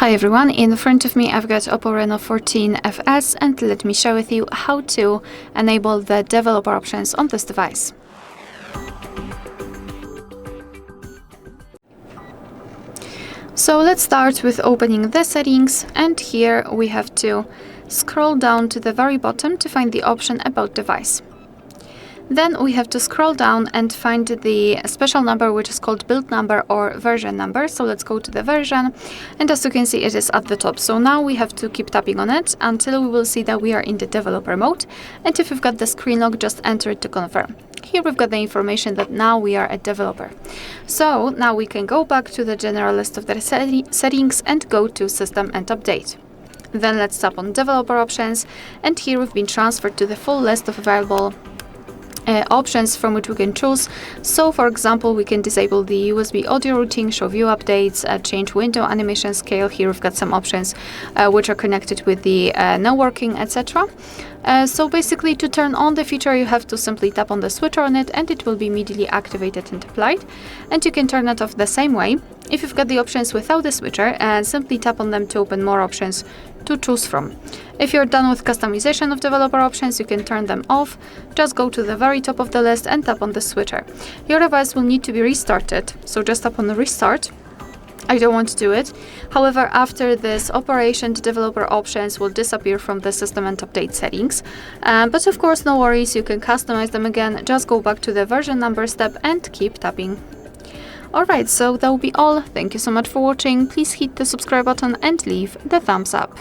Hi everyone, in front of me I've got OPPO Reno 14 FS, and let me share with you how to enable the developer options on this device. So let's start with opening the settings, and here we have to scroll down to the very bottom to find the option about device. Then we have to scroll down and find the special number, which is called build number or version number. So let's go to the version, and as you can see, it is at the top. So now we have to keep tapping on it until we will see that we are in the developer mode. And if you've got the screen lock, just enter it to confirm. Here we've got the information that now we are a developer. So now we can go back to the general list of the settings and go to System and Update. Then let's tap on Developer Options, and here we've been transferred to the full list of available options from which we can choose. So for example, we can disable the USB audio routing, show view updates, change window animation scale. Here we've got some options which are connected with the no working, etc. So basically, to turn on the feature, you have to simply tap on the switcher on it and it will be immediately activated and applied. And you can turn it off the same way. If you've got the options without the switcher, simply tap on them to open more options to choose from. If you're done with customization of developer options, you can turn them off. Just go to the very top of the list and tap on the switcher. Your device will need to be restarted, so just tap on the restart. I don't want to do it. However, after this operation, the developer options will disappear from the System and Update settings. But of course, no worries, you can customize them again. Just go back to the version number step and keep tapping. Alright, so that will be all. Thank you so much for watching. Please hit the subscribe button and leave the thumbs up.